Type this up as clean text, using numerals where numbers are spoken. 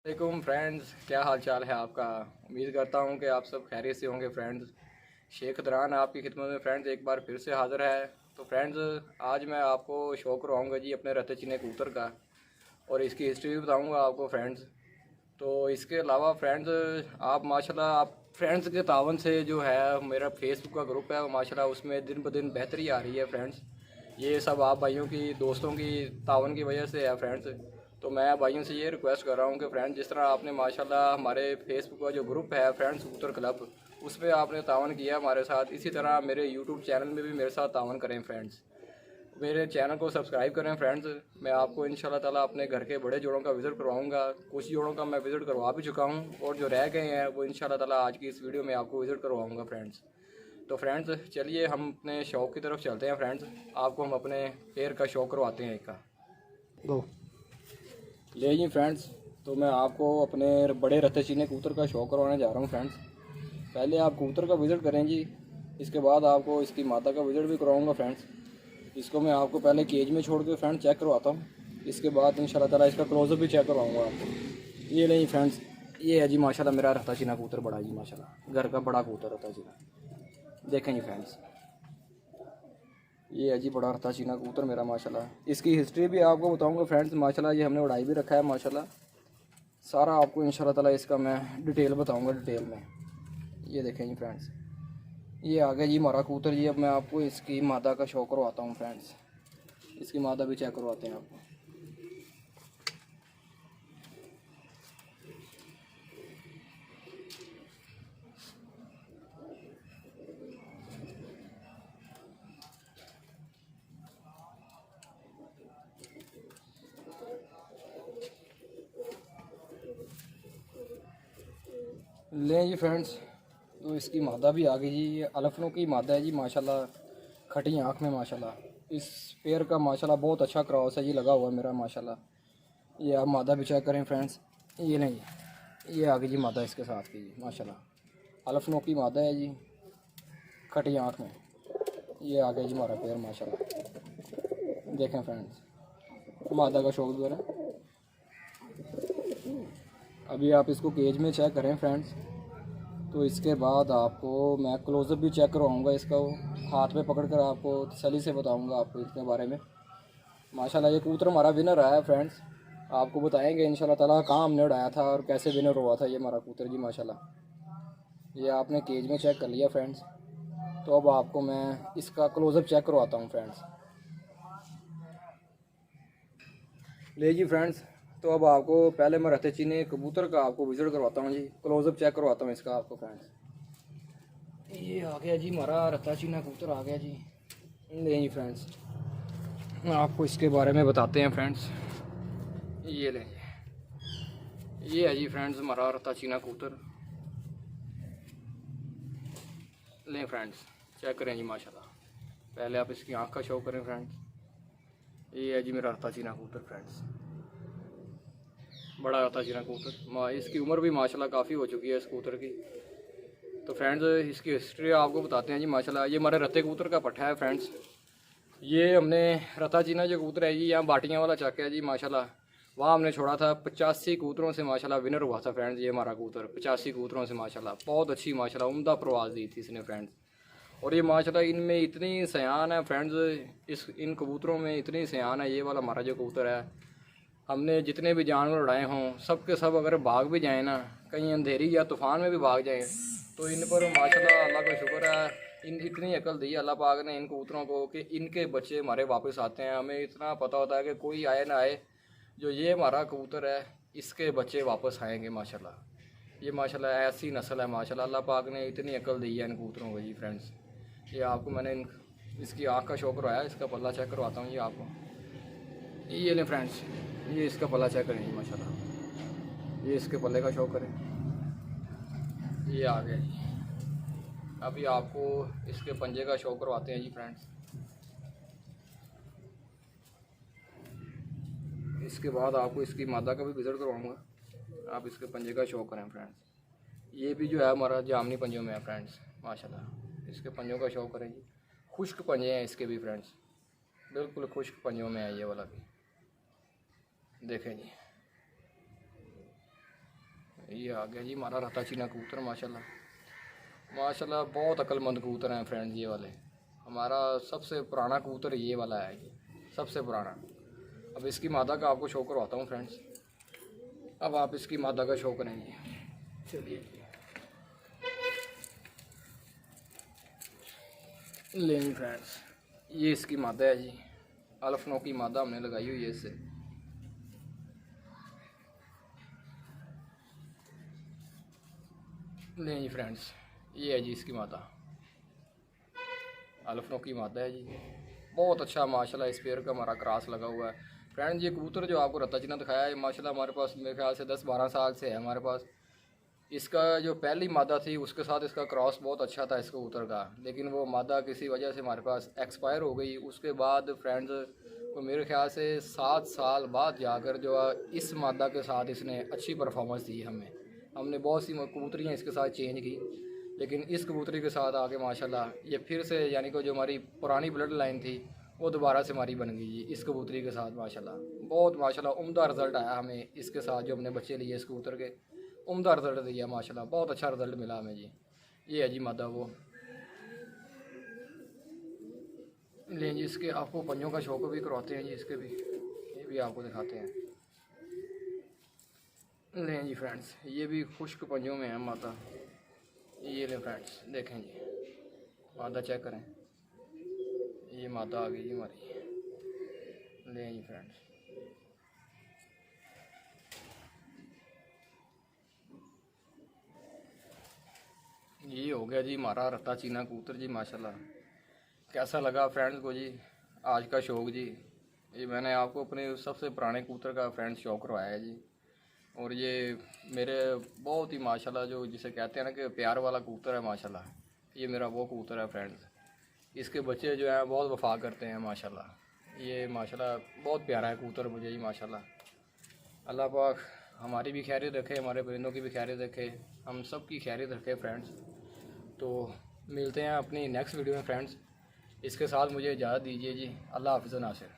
वालेकुम फ्रेंड्स, क्या हाल चाल है आपका। उम्मीद करता हूँ कि आप सब खैरियत से होंगे फ्रेंड्स। शेख दरान आपकी खिदमत में फ्रेंड्स एक बार फिर से हाज़िर है। तो फ्रेंड्स, आज मैं आपको शो करवाऊँगा जी अपने रहते चीने कबूतर का, और इसकी हिस्ट्री भी बताऊँगा आपको फ्रेंड्स। तो इसके अलावा फ्रेंड्स, आप माशाल्लाह आप फ्रेंड्स के तावन से जो है मेरा फेसबुक का ग्रुप है वो माशाल्लाह उसमें दिन ब दिन बेहतरी आ रही है फ्रेंड्स। ये सब आप भाइयों की दोस्तों की तावन की वजह से है फ्रेंड्स। तो मैं भाइयों से ये रिक्वेस्ट कर रहा हूँ कि फ्रेंड्स, जिस तरह आपने माशाल्लाह हमारे फेसबुक का जो ग्रुप है फ्रेंड्स कबूतर क्लब, उस पर आपने तावन किया हमारे साथ, इसी तरह मेरे यूट्यूब चैनल में भी मेरे साथ तावन करें फ्रेंड्स। मेरे चैनल को सब्सक्राइब करें फ्रेंड्स। मैं आपको इंशाल्लाह ताला अपने घर के बड़े जोड़ों का विज़िट करवाऊंगा। कुछ जोड़ों का मैं विज़िट करवा भी चुका हूं, और जो रह गए हैं वो इंशाल्लाह ताला आज की इस वीडियो में आपको विज़िट करवाऊंगा फ्रेंड्स। तो फ्रेंड्स, चलिए हम अपने शौक़ की तरफ चलते हैं फ्रेंड्स। आपको हम अपने पेड़ का शौक़ करवाते हैं एक का दो ले जी फ्रेंड्स। तो मैं आपको अपने बड़े रत्ते चीने कबूतर का शौक़ करवाने जा रहा हूँ फ्रेंड्स। पहले आप कबूतर का विज़िट करें जी, इसके बाद आपको इसकी माता का विज़िट भी करवाऊँगा फ्रेंड्स। इसको मैं आपको पहले केज में छोड़ के फ्रेंड चेक करवाता हूँ, इसके बाद इंशाल्लाह ताला इसका क्लोजअप भी चेक करवाऊँगा आपको। ये नहीं फ्रेंड्स, ये है जी माशाल्लाह मेरा रहता चीना कबूतर बड़ा जी, माशाल्लाह घर का बड़ा कबूतर रहता चीना। देखें जी फ्रेंड्स, ये है जी बड़ा रहता चीना कबूतर मेरा माशाल्लाह। इसकी हिस्ट्री भी आपको बताऊँगा फ्रेंड्स माशाल्लाह। ये हमने उड़ाई भी रखा है माशाल्लाह, सारा आपको इंशाल्लाह ताला इसका मैं डिटेल बताऊँगा डिटेल में। ये देखें जी फ्रेंड्स, ये आ गया जी हमारा कबूतर जी। अब मैं आपको इसकी मादा का शौक़ करवाता हूँ फ्रेंड्स। इसकी मादा भी चेक करवाते हैं आपको। लें जी फ्रेंड्स, तो इसकी मादा भी आ गई जी। ये अलफनों की मादा है जी माशाल्लाह, खटी आँख में माशाल्लाह। इस पेयर का माशाल्लाह बहुत अच्छा क्रॉस है जी लगा हुआ मेरा माशाल्लाह। ये आप मादा भी चेक करें फ्रेंड्स। ये नहीं, ये आ गई जी मादा इसके साथ की जी माशाल्लाह। अलफनों की मादा है जी, खटी आँख में। ये आ गया जी हमारा पेयर माशाल्लाह। देखें फ्रेंड्स, मादा का शौक जो है। अभी आप इसको केज में चेक करें फ्रेंड्स। तो इसके बाद आपको मैं क्लोज़अप भी चेक करवाऊँगा इसका, वो हाथ में पकड़ कर आपको तसल्ली से बताऊँगा आपको इसके बारे में। माशाल्लाह ये कबूतर हमारा विनर आया है फ्रेंड्स। आपको बताएंगे इंशाल्लाह ताला कहाँ हमने उड़ाया था और कैसे विनर हुआ था ये हमारा कबूतर जी माशाल्लाह। ये आपने केज में चेक कर लिया फ्रेंड्स। तो अब आपको मैं इसका क्लोज़अप चेक करवाता हूँ फ्रेंड्स। ले जी फ्रेंड्स, तो अब आपको पहले मैं रहते चीने कबूतर का आपको विज़िट करवाता हूँ जी, क्लोज़अप चेक करवाता हूँ इसका आपको फ्रेंड्स। ये आ गया जी हमारा रहता चीना कबूतर आ गया जी। ले जी फ्रेंड्स, आपको इसके बारे में बताते हैं फ्रेंड्स। ये ले, ये है जी फ्रेंड्स हमारा रहता चीना कबूतर। लें फ्रेंड्स, चेक करें जी माशाल्लाह। पहले आप इसकी आँख का शो करें फ्रेंड्स। ये है जी मेरा रहता चीना कबूतर फ्रेंड्स, बड़ा रहता चीना कबूतर। इसकी उम्र भी माशाल्लाह काफ़ी हो चुकी है इस कबूतर की। तो फ्रेंड्स, इसकी हिस्ट्री आपको बताते हैं जी माशाल्लाह। ये हमारे रत्ते कबूतर का पट्ठा है फ्रेंड्स। ये हमने रत्ता चीना जो कबूतर है जी, यहाँ बाटियाँ वाला चक है जी माशाल्लाह, वहाँ हमने छोड़ा था। 85 कबूतरों से माशाल्लाह विनर हुआ था फ्रेंड्स। ये हमारा कबूतर 85 कबूतरों से माशाल्लाह बहुत अच्छी माशाल्लाह उम्दा प्रवाज दी थी इसने फ्रेंड्स। और ये माशाल्लाह इनमें इतनी सयान है फ्रेंड्स, इन कबूतरों में इतनी सयान है। ये वाला हमारा जो कबूतर है, हमने जितने भी जानवर उड़ाए हों सब के सब अगर भाग भी जाएँ ना, कहीं अंधेरी या तूफ़ान में भी भाग जाएँ, तो इन पर माशाल्लाह अल्लाह का शुक्र है, इन इतनी अकल दी अल्लाह पाक ने इन कबूतरों को कि इनके बच्चे हमारे वापस आते हैं। हमें इतना पता होता है कि कोई आए ना आए, जो ये हमारा कबूतर है इसके बच्चे वापस आएंगे माशाल्लाह। ये माशाल्लाह ऐसी नस्ल है माशाल्लाह, अल्लाह पाक ने इतनी अकल दी है इन कबूतरों को जी फ्रेंड्स। ये आपको मैंने इसकी आँख का शो करवाया, इसका पल्ला चेक करवाता हूँ ये आपको। ये लें फ्रेंड्स, ये इसका पल्ला चेक करें जी माशाल्लाह। ये इसके पल्ले का शो करें। ये आ गया जी। अभी आपको इसके पंजे का शो करवाते हैं जी फ्रेंड्स। इसके बाद आपको इसकी मादा का भी विज़िट करवाऊँगा। आप इसके पंजे का शो करें फ्रेंड्स। ये भी जो है हमारा जामनी पंजों में है फ्रेंड्स माशाल्लाह। इसके पंजों का शो करें जी, खुश्क पंजे हैं इसके भी फ्रेंड्स, बिल्कुल खुश्क पंजों में है ये वाला भी। देखें जी, ये आ गया जी हमारा रहता चीना कबूतर माशाल्लाह। माशाल्लाह बहुत अक्लमंद कबूतर हैं फ्रेंड्स ये वाले। हमारा सबसे पुराना कबूतर ये वाला है, ये सबसे पुराना। अब इसकी मादा का आपको शो करवाता हूँ फ्रेंड्स। अब आप इसकी मादा का शो करेंगे। चलिए लेंगे फ्रेंड्स, ये इसकी मादा है जी। अल्फनो की मादा हमने लगाई हुई है इससे। नहीं जी फ्रेंड्स, ये है जी इसकी मादा, अल्फनो की मादा है जी। बहुत अच्छा माशाल्लाह इस पेयर का हमारा क्रॉस लगा हुआ है फ्रेंड्स। ये कबूतर जो आपको रत्ता चीना दिखाया है माशाल्लाह हमारे पास मेरे ख्याल से 10-12 साल से है हमारे पास। इसका जो पहली मादा थी उसके साथ इसका क्रॉस बहुत अच्छा था इस कबूतर का, लेकिन वो मादा किसी वजह से हमारे पास एक्सपायर हो गई। उसके बाद फ्रेंड्स तो मेरे ख्याल से 7 साल बाद जाकर जो है इस मादा के साथ इसने अच्छी परफॉर्मेंस दी हमें। हमने बहुत सी कबूतरियाँ इसके साथ चेंज की, लेकिन इस कबूतरी के साथ आके माशाल्लाह ये फिर से यानी कि जो हमारी पुरानी ब्लड लाइन थी वो दोबारा से हमारी बन गई जी इस कबूतरी के साथ माशाल्लाह। बहुत माशाल्लाह उम्दा रिज़ल्ट आया हमें इसके साथ, जो हमने बच्चे लिए इस कबूतर के उम्दा रिज़ल्ट दिया माशाल्लाह। बहुत अच्छा रिज़ल्ट मिला हमें जी। ये है जी मादा वो। लें जी इसके आपको पंजों का शौक भी करवाते हैं जी, इसके भी ये भी आपको दिखाते हैं। लें जी फ्रेंड्स, ये भी खुश्क पंजों में है मादा। ये ले फ्रेंड्स देखें जी, मादा चेक करें, ये मादा आ गई जी हमारी। लें जी फ्रेंड्स, ये हो गया जी हमारा रत्ता चीना कबूतर जी माशाल्लाह। कैसा लगा फ्रेंड्स को जी आज का शौक जी। ये मैंने आपको अपने सबसे पुराने कबूतर का फ्रेंड्स शौक करवाया है जी। और ये मेरे बहुत ही माशाल्लाह जो जिसे कहते हैं ना कि प्यार वाला कबूतर है माशाल्लाह, ये मेरा वो कबूतर है फ्रेंड्स। इसके बच्चे जो हैं बहुत वफा करते हैं माशाल्लाह। ये माशाल्लाह बहुत प्यारा है कबूतर मुझे जी माशाल्लाह। अल्लाह पाक हमारी भी खैरियत रखे, हमारे परिंदों की भी खैरियत रखे, हम सब की खैरियत रखे फ्रेंड्स। तो मिलते हैं अपनी नेक्स्ट वीडियो में फ्रेंड्स। इसके साथ मुझे इजाज़त दीजिए जी। अल्लाह हाफ़िज़ नासिर।